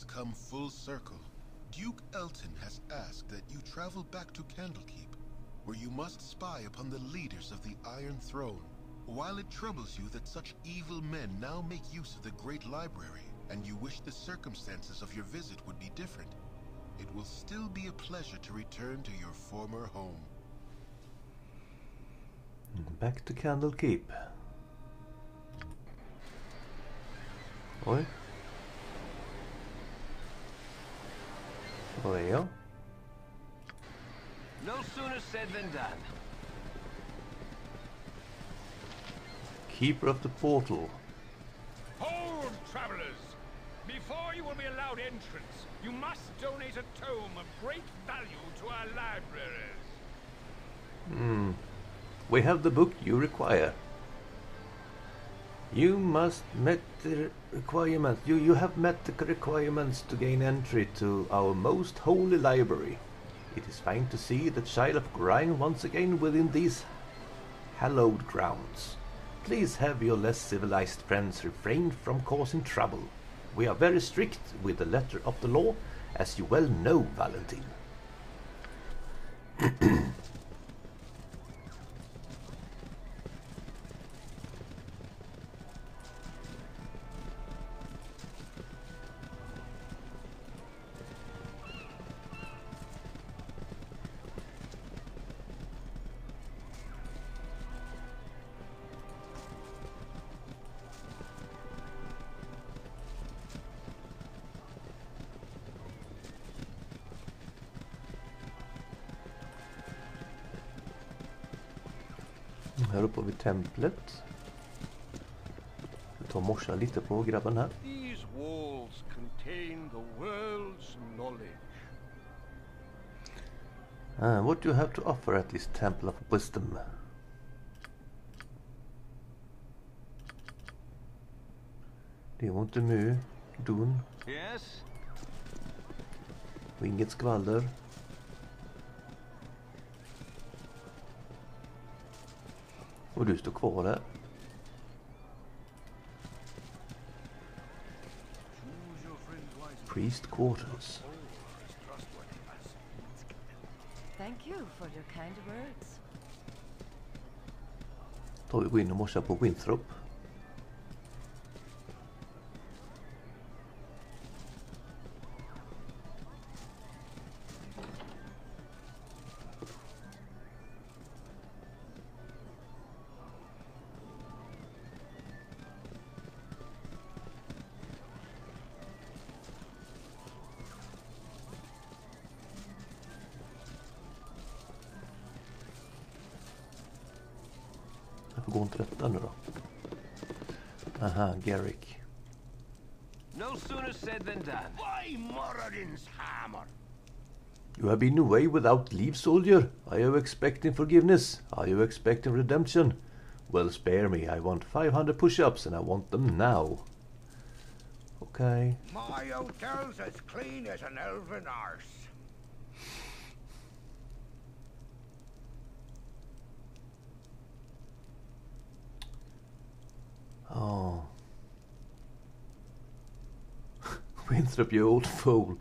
come full circle. Duke Elton has asked that you travel back to Candlekeep, where you must spy upon the leaders of the Iron Throne. While it troubles you that such evil men now make use of the Great Library, and you wish the circumstances of your visit would be different, it will still be a pleasure to return to your former home. Back to Candlekeep. Oj. Vad är jag? No sooner said than done. Keeper of the portal. Hold, travelers! Before you will be allowed entrance, you must donate a tome of great value to our libraries. We have the book you require. You must met the requirements. You have met the requirements to gain entry to our most holy library. It is fine to see the child of Grime once again within these hallowed grounds. Please have your less civilized friends refrain from causing trouble. We are very strict with the letter of the law, as you well know, Valentine. Här uppe vid templet. Vi tar och morsar lite på grabben här. These walls contain the world's knowledge. What do you have to offer at this Temple of Wisdom? Det var inte mycket dun. Yes? Och inget skvaller. Och du står kvar där. Priest quarters. Thank you for your kind words. Då vi går in och morsar på Winthrop. Går inte detta nu då? Aha, Garrick. No sooner said than done. Why Moradin's hammer? You have been away without leave, soldier. Are you expecting forgiveness? Are you expecting redemption? Well, spare me. I want 500 push-ups and I want them now. Okay. My hotel's as clean as an elven arse. Oh. Winthrop, you old fool.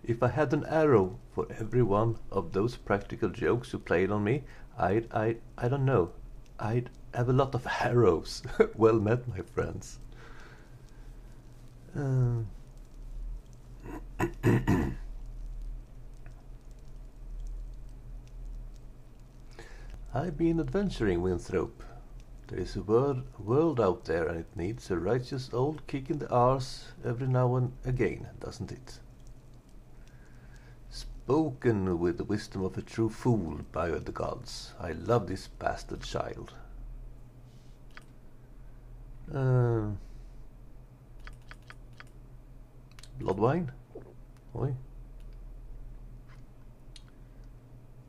If I had an arrow for every one of those practical jokes you played on me, I don't know. I'd have a lot of arrows. Well met, my friends. I've been adventuring, Winthrop. There is a world out there and it needs a righteous old kick in the arse every now and again, doesn't it? Spoken with the wisdom of a true fool, by the gods. I love this bastard child. Bloodwine? Oi.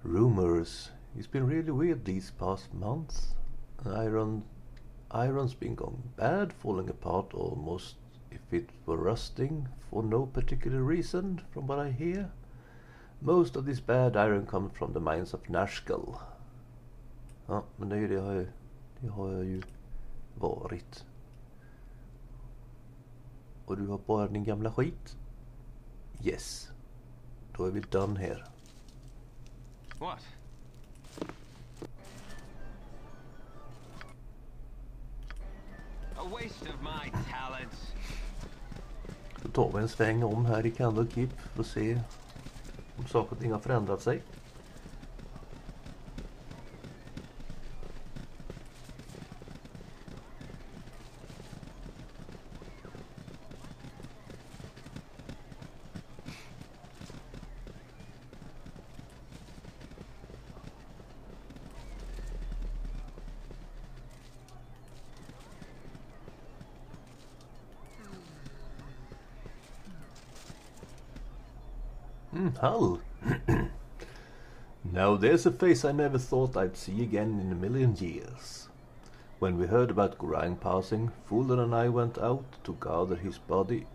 Rumors. It's been really weird these past months. Iron's been going bad, falling apart almost if it were rusting for no particular reason, from what I hear. Most of this bad iron comes from the mines of Nashkel. Ja, men det har jag ju varit. Och du har bara din gamla skit. Yes. Då är vi done här. What? A waste of my talents. Då tar vi en sväng om här i Candlekeep för att se om saker och ting har förändrat sig. Hull. Now there's a face I never thought I'd see again in a million years. When we heard about Gurang passing, Fuller and I went out to gather his body,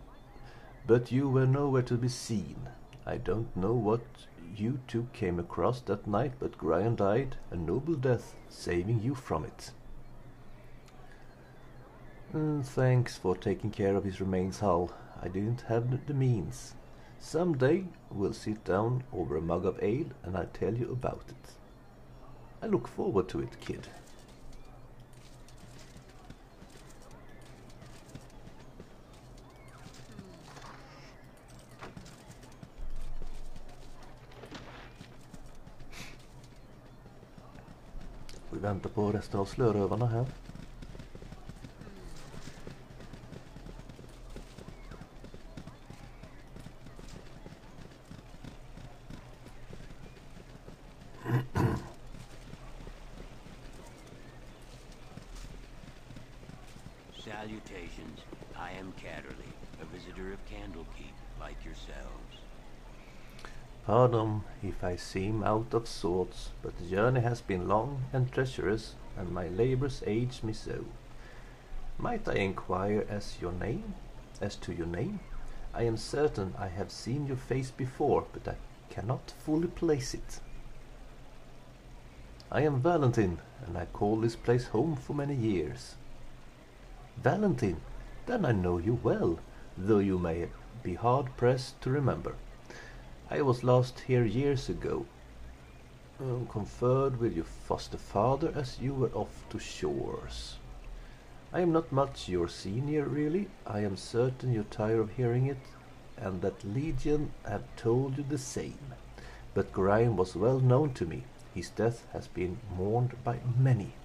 but you were nowhere to be seen. I don't know what you two came across that night, but Gurang died a noble death, saving you from it. Thanks for taking care of his remains, Hull. I didn't have the means. Someday we'll sit down over a mug of ale and I'll tell you about it. I look forward to it, kid. Vi väntar på resten av slörövarna här. Salutations. I am Catterley, a visitor of Candlekeep, like yourselves. Pardon if I seem out of sorts, but the journey has been long and treacherous, and my labors age me so. Might I inquire as to your name? I am certain I have seen your face before, but I cannot fully place it. I am Valentin, and I call this place home for many years. Valentin, then I know you well, though you may be hard-pressed to remember. I was last here years ago, conferred with your foster father as you were off to shores. I am not much your senior, really. I am certain you're tired of hearing it, and that Legion have told you the same. But Grime was well known to me. His death has been mourned by many.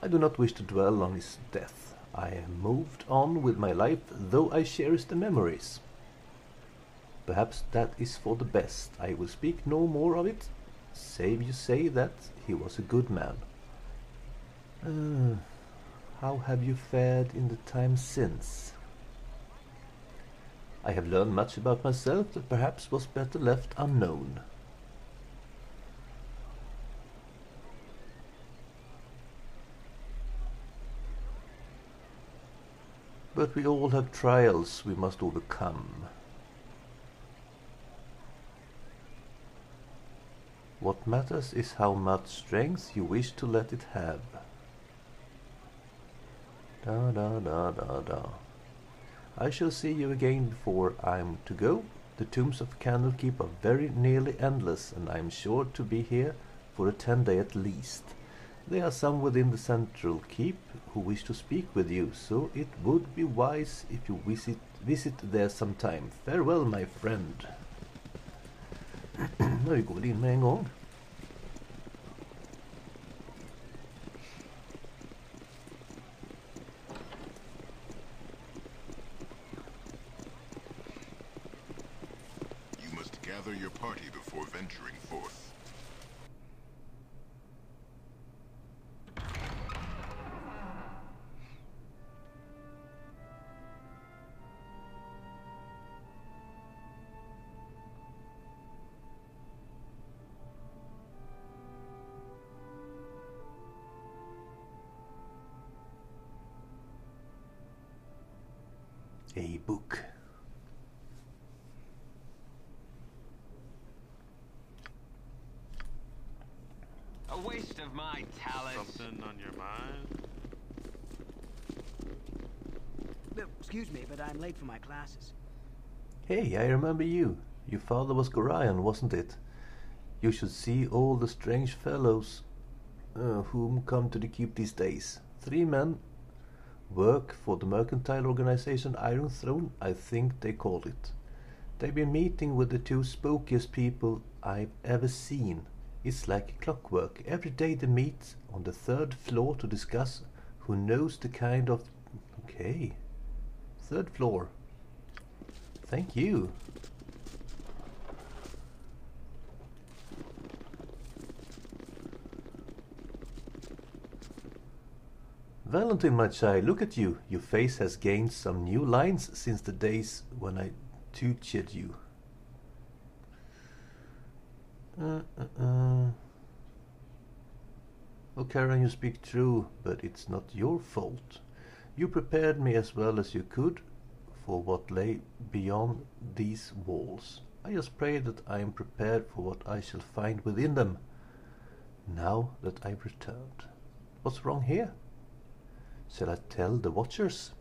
I do not wish to dwell on his death. I have moved on with my life, though I cherish the memories. Perhaps that is for the best. I will speak no more of it, save you say that he was a good man. How have you fared in the time since? I have learned much about myself that perhaps was better left unknown. But we all have trials we must overcome. What matters is how much strength you wish to let it have. Da da da da da. I shall see you again before I'm to go. The tombs of Candlekeep are very nearly endless, and I'm sure to be here for a 10-day at least. There are some within the central keep who wish to speak with you, so it would be wise if you visit there sometime. Farewell, my friend. Nu går det in med en gång. You must gather your party before venturing forth. A book. A waste of my talents. Something on your mind? Excuse excuse me, but I'm late for my classes. Hey, I remember you. Your father was Gorion, wasn't it? You should see all the strange fellows whom come to the keep these days. 3 men work for the mercantile organization Iron Throne, I think they call it. They've been meeting with the 2 spookiest people I've ever seen. It's like clockwork. Every day they meet on the 3rd floor to discuss who knows the kind of... Okay. 3rd floor. Thank you. Valentine, my child, look at you. Your face has gained some new lines since the days when I tutored you. Oh, Karen, you speak true, but it's not your fault. You prepared me as well as you could for what lay beyond these walls. I just pray that I am prepared for what I shall find within them, now that I've returned. What's wrong here? Shall I tell the Watchers?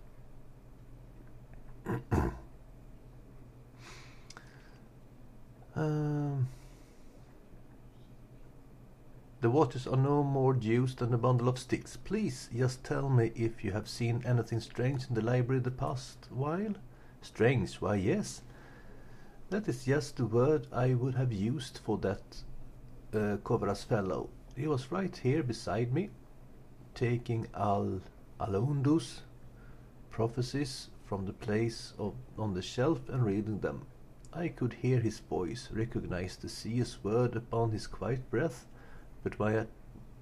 The Watchers are no more Jews than a bundle of sticks. Please, just tell me if you have seen anything strange in the library the past while. Strange? Why, yes. That is just the word I would have used for that Kovras fellow. He was right here beside me, taking Alondu's prophecies from the place on the shelf and reading them. I could hear his voice, recognize the serious word upon his quiet breath,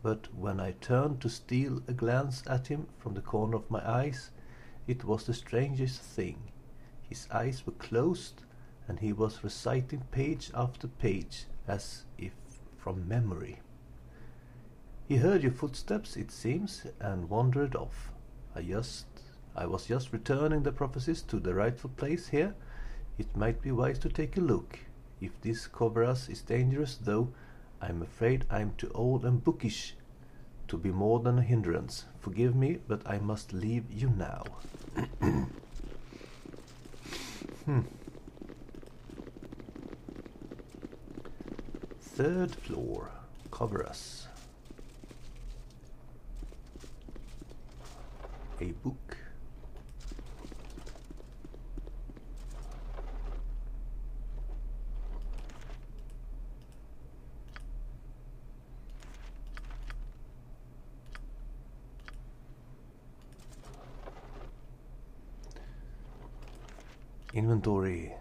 but when I turned to steal a glance at him from the corner of my eyes, it was the strangest thing. His eyes were closed, and he was reciting page after page, as if from memory. He heard your footsteps, it seems, and wandered off. I was just returning the prophecies to the rightful place here. It might be wise to take a look. If this Kovras is dangerous, though, I'm afraid I'm too old and bookish to be more than a hindrance. Forgive me, but I must leave you now. 3rd floor. Kovras. A book. Inventory.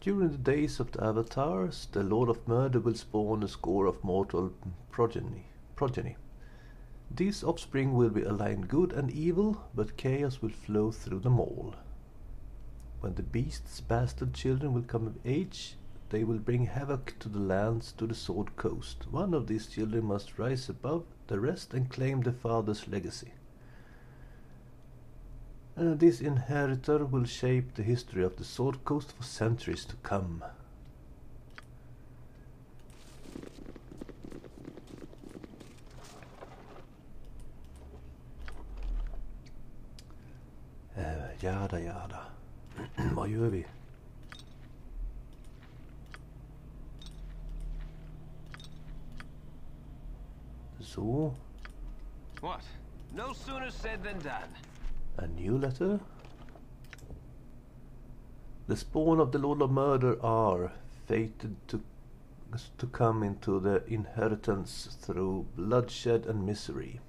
During the days of the avatars, the Lord of Murder will spawn a score of mortal progeny. These offspring will be aligned good and evil, but chaos will flow through them all. When the beast's bastard children will come of age, they will bring havoc to the lands to the Sword Coast. One of these children must rise above the rest and claim the father's legacy. This inheritor will shape the history of the Sword Coast for centuries to come. Jada jada. Vad gör vi? Så. What? No sooner said than done. A new letter? The spawn of the Lord of Murder are fated to come into the inheritance through bloodshed and misery.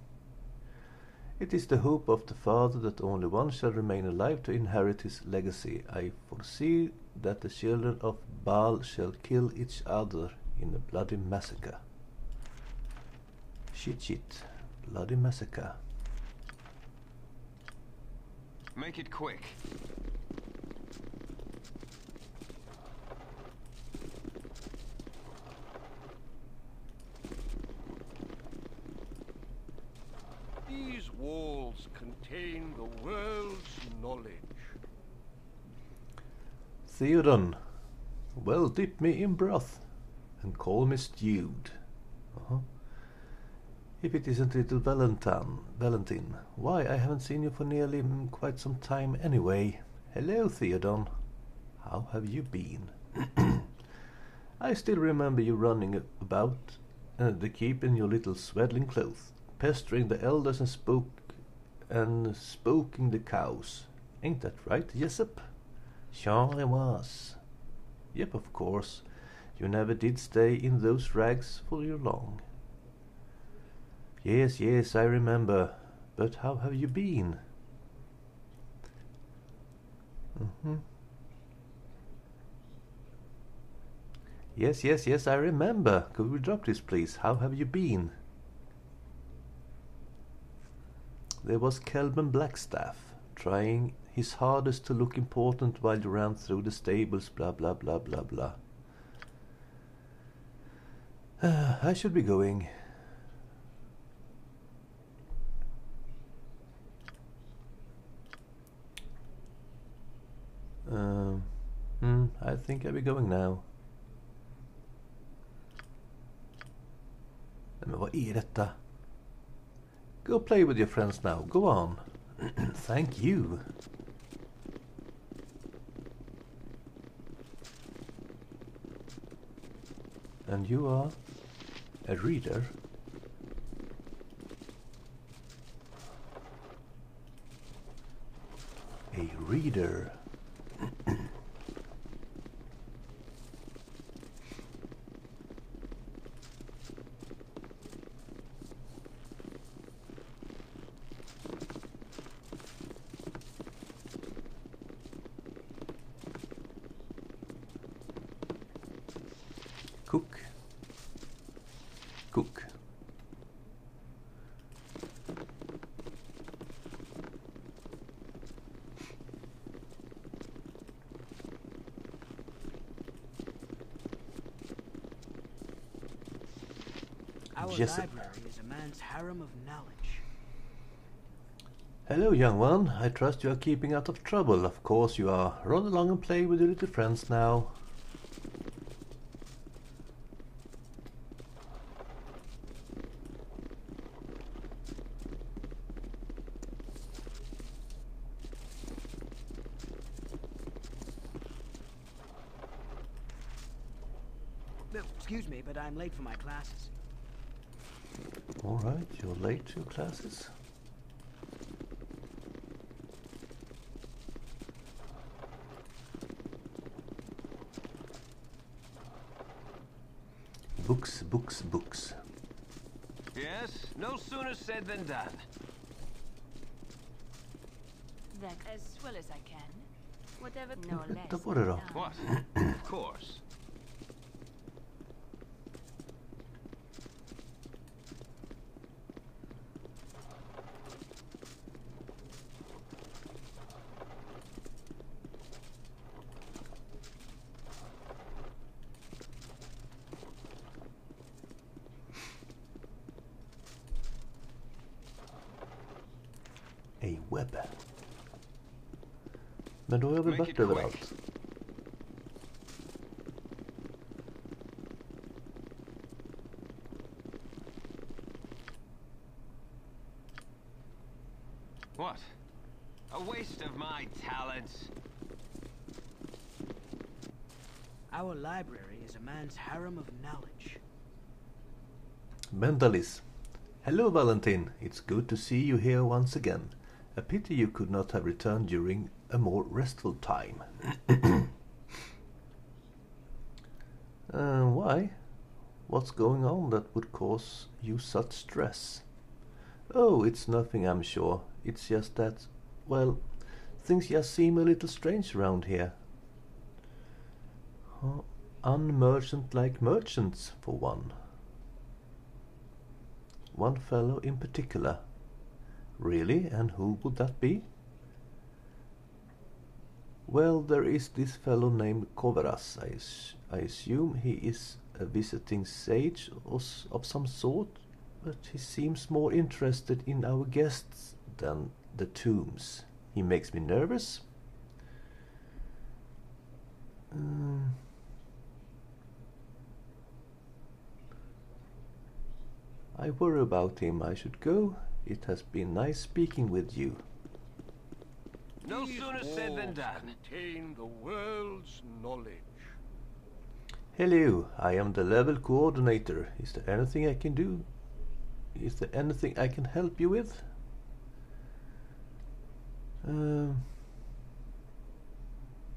It is the hope of the father that only one shall remain alive to inherit his legacy. I foresee that the children of Baal shall kill each other in a bloody massacre. Shit. Bloody massacre. Make it quick. These walls contain the world's knowledge. Theoden, well, dip me in broth and call me stewed. If it isn't little Valentine. Why, I haven't seen you for nearly quite some time anyway. Hello, Theodon. How have you been? I still remember you running about the keep in your little swaddling clothes, pestering the elders and spoking the cows. Ain't that right, Jessup? Sure it was. Yep, of course. You never did stay in those rags for your long. Yes, I remember. But how have you been? Yes, I remember. Could we drop this, please? How have you been? There was Kelvin Blackstaff, trying his hardest to look important while you ran through the stables, blah blah blah blah blah. I should be going. I think I'll be going now. Men vad är detta? Go play with your friends now. Go on. Thank you. And you are a reader? A reader. Cook. Our Jessup. library is a man's harem of knowledge. Hello, young one. I trust you are keeping out of trouble. Of course you are. Run along and play with your little friends now. Excuse me, but I'm late for my classes. Alright, you're late to your classes. Books. Yes, no sooner said than done. That as well as I can. Whatever, no less. Då var det då. What? Of course. A web. Men då har jag väl Make varit it överallt. quick. What? A waste of my talents. Our library is a man's harem of knowledge. Mendalis. Hello, Valentine. It's good to see you here once again. A pity you could not have returned during a more restful time. Why? What's going on that would cause you such stress? Oh, it's nothing, I'm sure. It's just that, well, things just seem a little strange around here. Unmerchant-like merchants, for one. One fellow in particular. Really? And who would that be? Well, there is this fellow named Kovaras. I assume he is a visiting sage of some sort, but he seems more interested in our guests than the tombs. He makes me nervous. I worry about him. I should go. It has been nice speaking with you. No sooner said than done. Contain the world's knowledge. Hello, I am the level coordinator. Is there anything I can do? Is there anything I can help you with?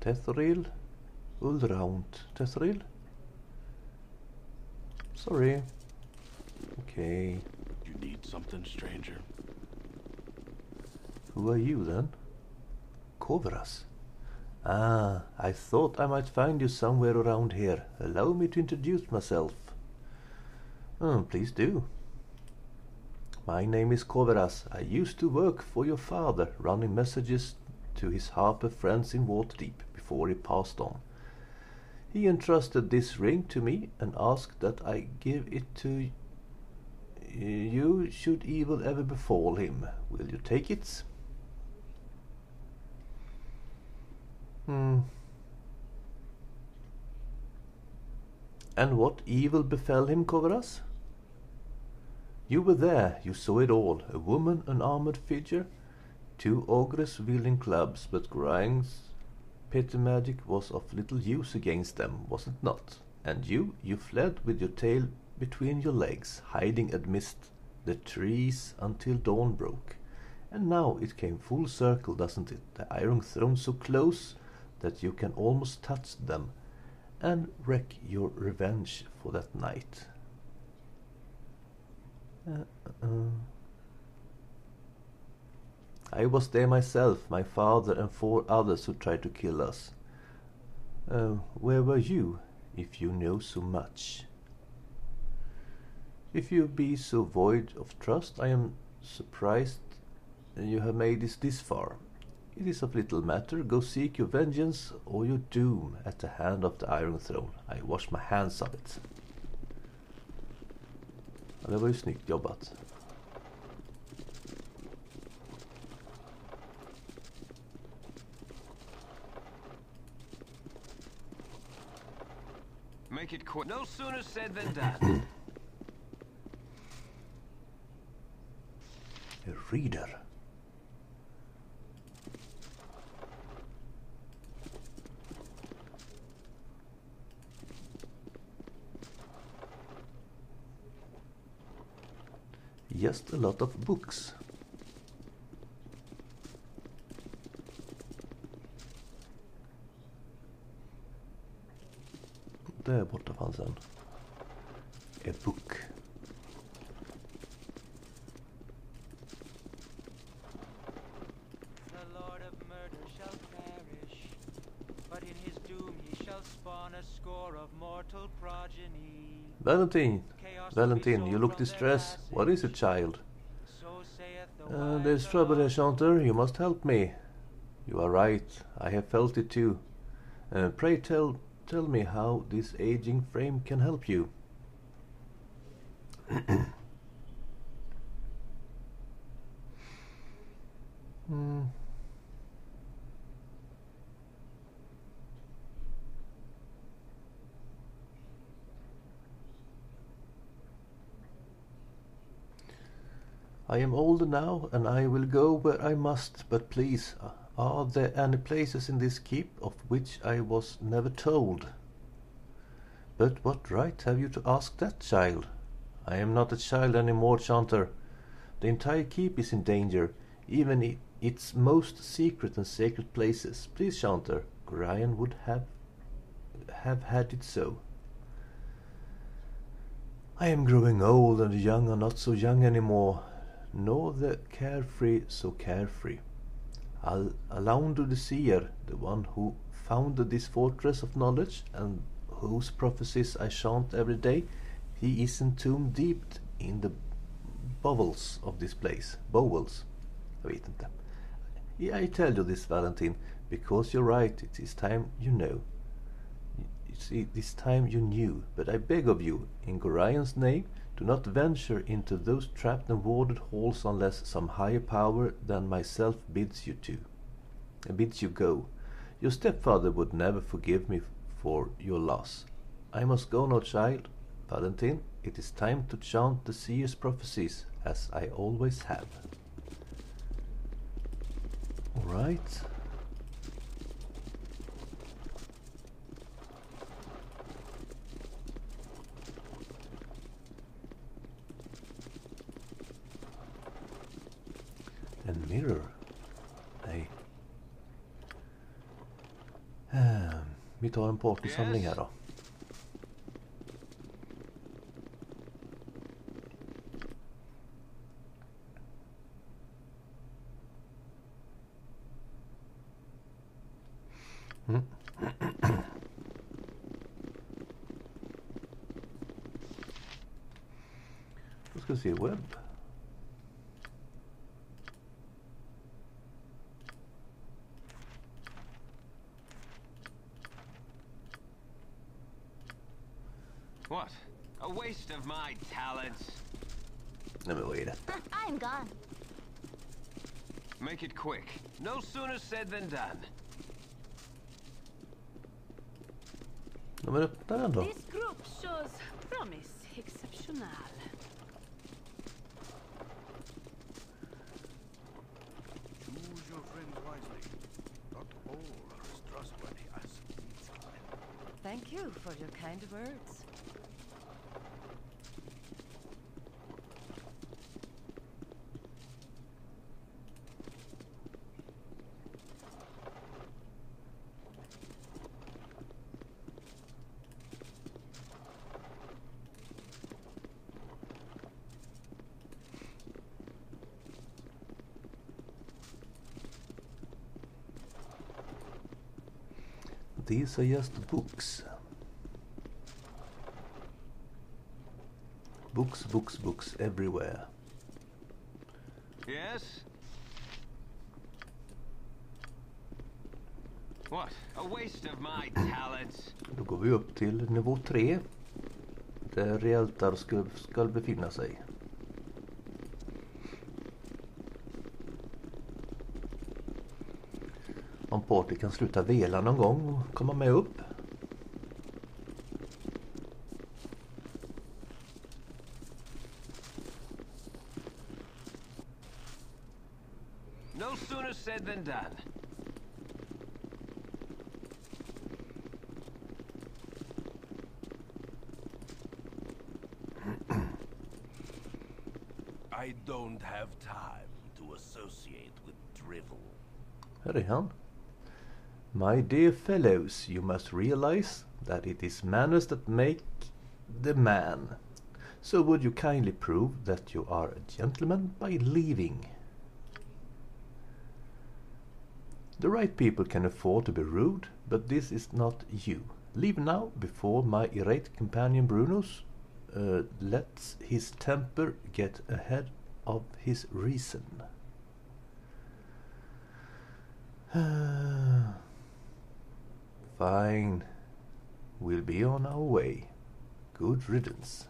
Tethril? Uldraund. Tethril? Sorry. Okay. You need something, stranger? Who are you then? Kovras. Ah, I thought I might find you somewhere around here. Allow me to introduce myself. Please do. My name is Kovras. I used to work for your father, running messages to his harper friends in Waterdeep before he passed on. He entrusted this ring to me and asked that I give it to you should evil ever befall him. Will you take it? And what evil befell him, Kovras? You were there, you saw it all. A woman, an armored figure, 2 ogres wielding clubs, but Grang's petty magic was of little use against them, was it not? And you fled with your tail between your legs, hiding amidst the trees until dawn broke. And now it came full circle, doesn't it? The Iron Throne so close that you can almost touch them, and wreak your revenge for that night. I was there myself, my father and 4 others who tried to kill us. Where were you, if you know so much? If you be so void of trust, I am surprised you have made it this far. It is of little matter. Go seek your vengeance or your doom at the hand of the Iron Throne. I wash my hands of it. Ja, det var ju snyggt jobbat. Make it quick. No sooner said than done. A reader. Just a lot of books. Där borta fanns en. A book. The Lord of Murder shall perish, but in his doom he shall spawn a score of mortal progeny. Valentine, you look distressed. What is it, child? There's trouble here, Chanter. You must help me. You are right. I have felt it too. Pray tell me how this aging frame can help you. I am older now, and I will go where I must, but please, are there any places in this keep of which I was never told? But what right have you to ask that, child? I am not a child any more, Chanter. The entire keep is in danger, even its most secret and sacred places. Please, Chanter, Gorion would have had it so. I am growing old, and the young are not so young anymore, nor the carefree so carefree. Baldur the Seer, the one who founded this fortress of knowledge and whose prophecies I chant every day, he is entombed deep in the bowels of this place. Bowels. Jag vet inte. I tell you this, Valentine, because you're right. It is time you know. This time you knew, but I beg of you, in Gorion's name, do not venture into those trapped and warded halls unless some higher power than myself bids you go. Your stepfather would never forgive me for your loss. I must go now, child. Valentine, it is time to chant the seer's prophecies, as I always have. Alright. En mirror. Nej. Vi tar en partysamling här då. Då ska vi se webb. What? A waste of my talents. Nej men vad är det? I'm gone. Make it quick. No sooner said than done. Ja men öppna den då. This group shows promise exceptional. Choose your friends wisely. Not all are as trustworthy as these. Thank you for your kind words. These are just books. Books, books, books everywhere. Yes? What? A waste of my talents. Då går vi upp till nivå 3. Där Realtar ska befinna sig. Om party kan sluta vela någon gång och komma med upp. No sooner said than done. I don't have time to associate with drivel. Här är han. My dear fellows, you must realize that it is manners that make the man. So would you kindly prove that you are a gentleman by leaving? The right people can afford to be rude, but this is not you. Leave now before my irate companion Bruno's lets his temper get ahead of his reason. Fine. We'll be on our way. Good riddance.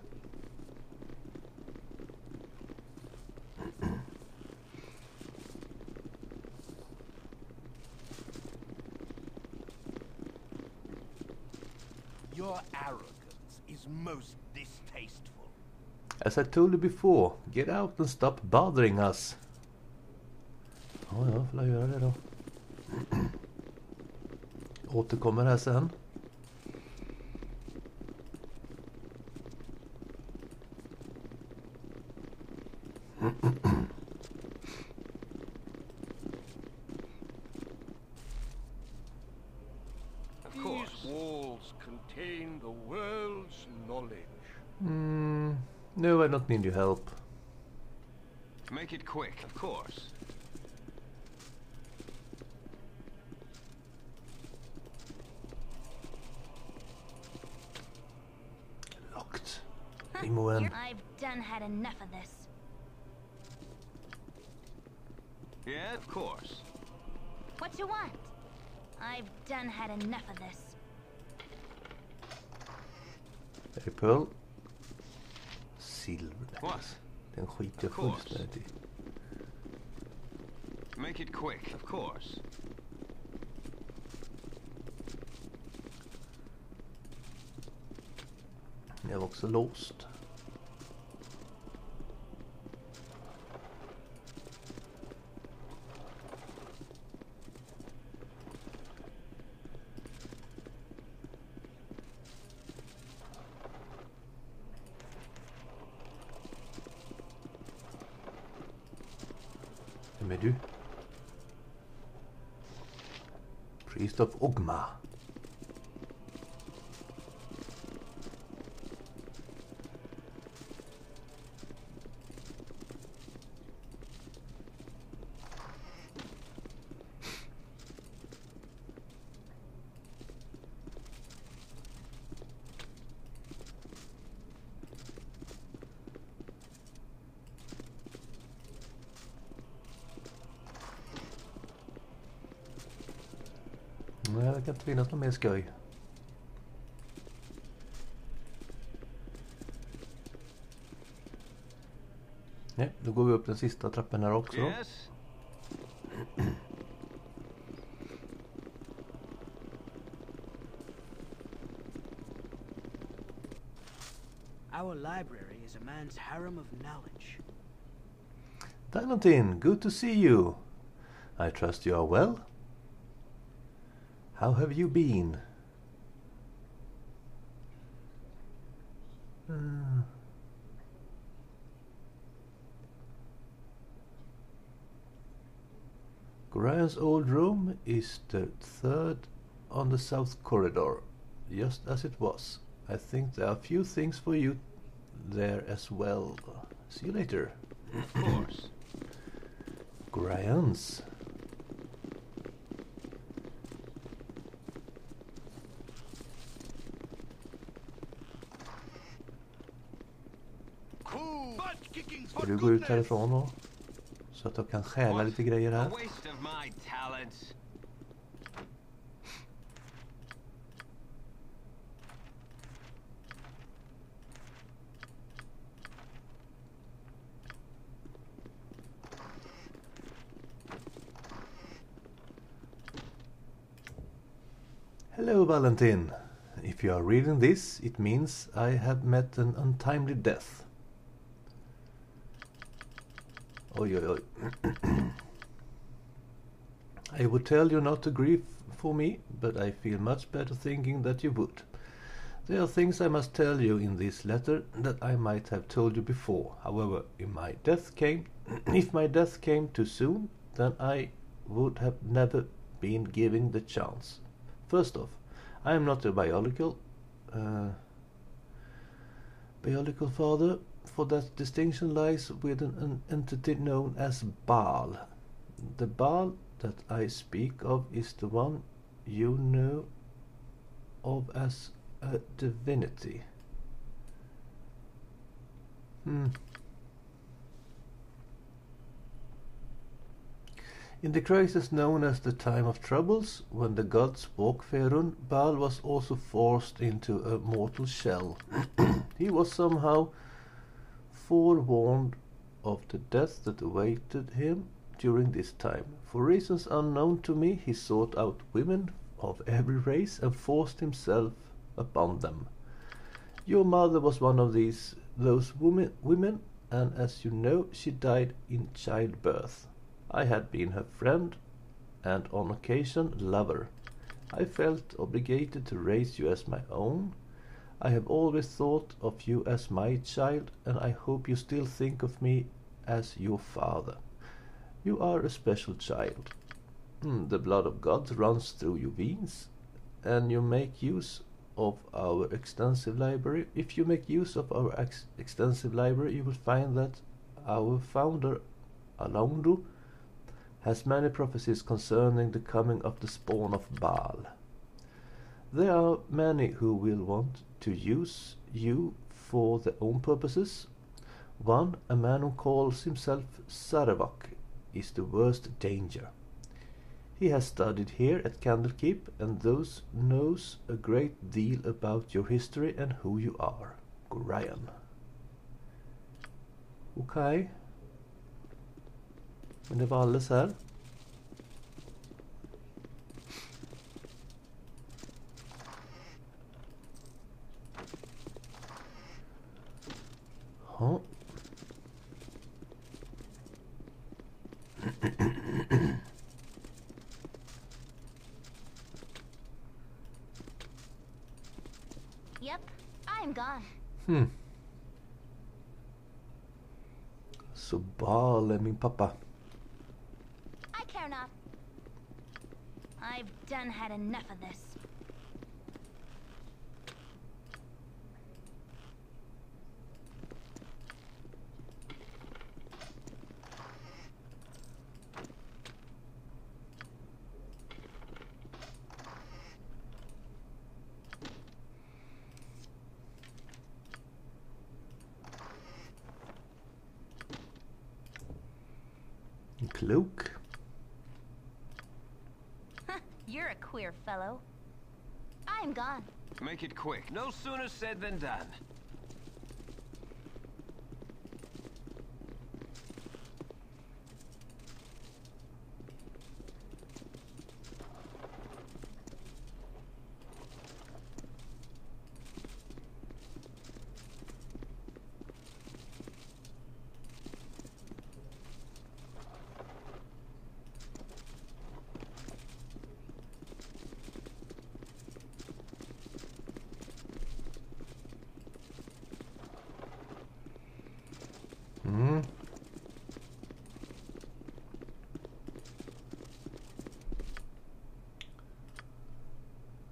Your arrogance is most distasteful. As I told you before, get out and stop bothering us. Ja, får jag göra det då. Återkommer här sen. These walls contain the world's knowledge. No, I don't need your help. Make it quick, of course. Locked. Remove him. I've done had enough of this. Yeah, of course. What you want? I've done had enough of this. Pearl. Silver. What? Den skiter jag fullständigt i. Make it quick, of course. Jag var också låst. Vem är du? Priest of Ogma. Nej, det kan inte finnas någon mer skoj. Nej, då går vi upp den sista trappen här också. Yes? Our library is a man's harem of knowledge. Valentin, good to see you. I trust you are well. How have you been? Grant's old room is the third on the south corridor, just as it was. I think there are a few things for you there as well. See you later. Of course. Grant's. Ska du gå ut härifrån då? Så att jag kan stjäla lite grejer A här. waste of my talents. Hello, Valentin. If you are reading this, it means I have met an untimely death. Oj, oj, oj. I would tell you not to grieve for me, but I feel much better thinking that you would. There are things I must tell you in this letter that I might have told you before. However, if my death came too soon, then I would have never been given the chance. First off, I am not a biological father, for that distinction lies with an entity known as Baal. The Baal that I speak of is the one you know of as a divinity. In the crisis known as the Time of Troubles, when the gods walked Faerun, Baal was also forced into a mortal shell. He was somehow forewarned of the death that awaited him during this time. For reasons unknown to me, he sought out women of every race and forced himself upon them. Your mother was one of those women, and as you know, she died in childbirth. I had been her friend and on occasion lover. I felt obligated to raise you as my own. I have always thought of you as my child, and I hope you still think of me as your father. You are a special child. The blood of God runs through your veins, and you make use of our extensive library. If you make use of our extensive library, you will find that our founder, Baldur, has many prophecies concerning the coming of the spawn of Baal. There are many who will want to use you for their own purposes. One, a man who calls himself Sarevok, is the worst danger. He has studied here at Candlekeep and thus knows a great deal about your history and who you are. Gorion. Okej. Men det var alldeles här. Ja. Yep, I'm gone. Så Baal är min pappa. I've done had enough of this. Cloak. You're a queer fellow. I'm gone. Make it quick. No sooner said than done.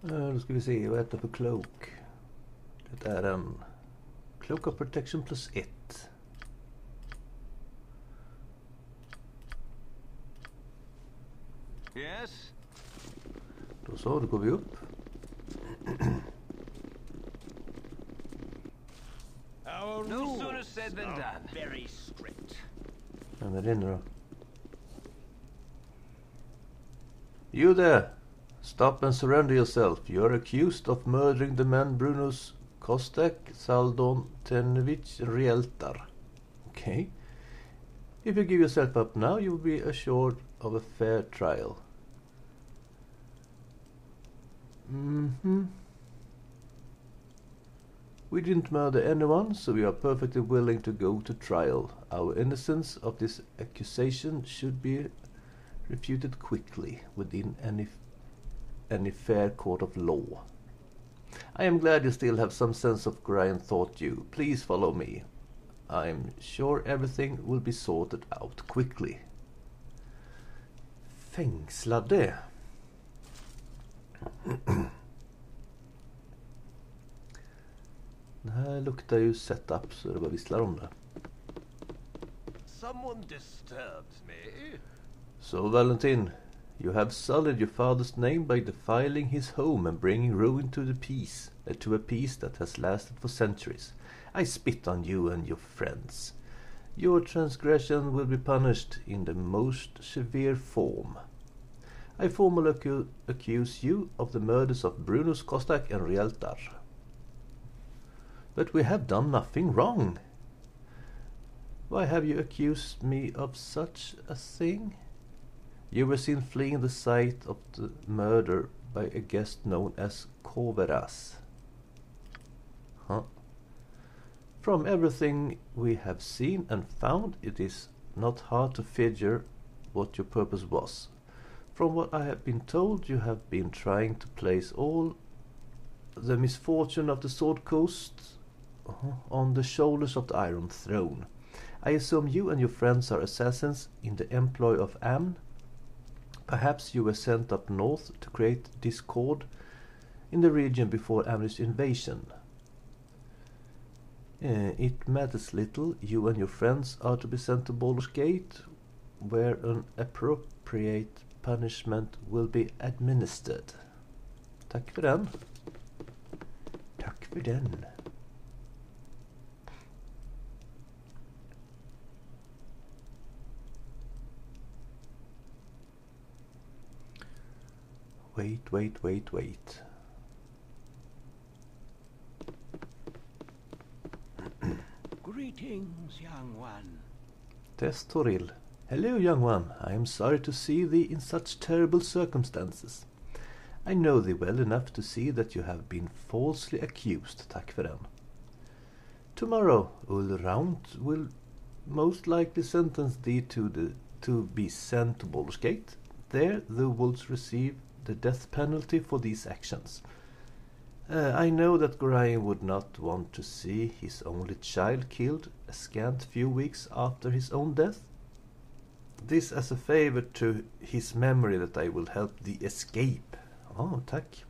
Då ska vi se, vad är det för cloak? Det är en Cloak of Protection plus 1. Yes? Då så, då går vi upp. No sooner said than done. Very strict. Vem är det nu då? You there! Stop and surrender yourself. You are accused of murdering the men Brunos Kostek, Saldon, Tenevich, and Rieltar. Okay. If you give yourself up now, you will be assured of a fair trial. We didn't murder anyone, so we are perfectly willing to go to trial. Our innocence of this accusation should be refuted quickly within any fair court of law. I am glad you still have some sense of Gorian thought you. Please follow me. I'm sure everything will be sorted out quickly. Fängslade. Det här luktar ju setup så det bara visslar om det. Someone disturbs me. So Valentin, you have sullied your father's name by defiling his home and bringing ruin to a peace that has lasted for centuries. I spit on you and your friends. Your transgression will be punished in the most severe form. I formally accuse you of the murders of Brunos Kostak and Rieltar. But we have done nothing wrong. Why have you accused me of such a thing? You were seen fleeing the site of the murder by a guest known as Koveras. Huh? From everything we have seen and found, it is not hard to figure what your purpose was. From what I have been told, you have been trying to place all the misfortune of the Sword Coast on the shoulders of the Iron Throne. I assume you and your friends are assassins in the employ of Amn. Perhaps you were sent up north to create discord in the region before Amn's invasion. It matters little. You and your friends are to be sent to Baldur's Gate, where an appropriate punishment will be administered. Tack för den. Tack för den. Wait. Greetings, young one. Testoril. Hello, young one. I am sorry to see thee in such terrible circumstances. I know thee well enough to see that you have been falsely accused. Tack för den. Tomorrow, Ulraunt will most likely sentence thee to be sent to Baldur's Gate. There thou wilt receive the death penalty for these actions. I know that Gorian would not want to see his only child killed a scant few weeks after his own death. This as a favor to his memory that I will help thee escape. Oh, tack.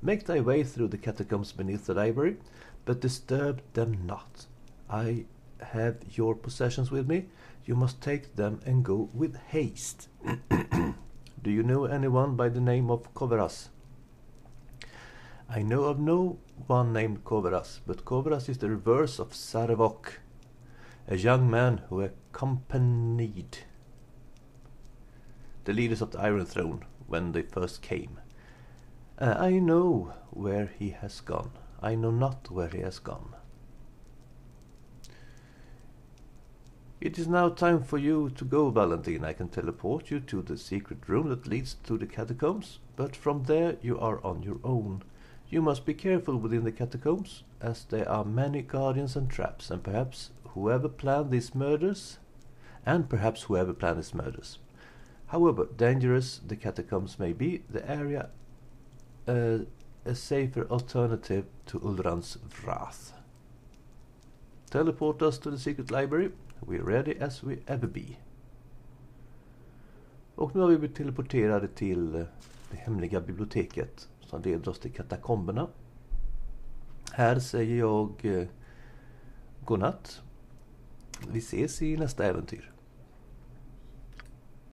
Make thy way through the catacombs beneath the library, but disturb them not. I have your possessions with me. You must take them and go with haste. Do you know anyone by the name of Koveras? I know of no one named Koveras, but Koveras is the reverse of Sarevok, a young man who accompanied the leaders of the Iron Throne when they first came. I know where he has gone. I know not where he has gone. It is now time for you to go, Valentine. I can teleport you to the secret room that leads to the catacombs, but from there you are on your own. You must be careful within the catacombs, as there are many guardians and traps, and perhaps whoever planned these murders. However dangerous the catacombs may be, the area a safer alternative to Ulran's wrath. Teleport us to the secret library. We're ready as we ever be. Och nu har vi blivit teleporterade till det hemliga biblioteket som leder oss till katakomberna. Här säger jag godnatt. Vi ses i nästa äventyr.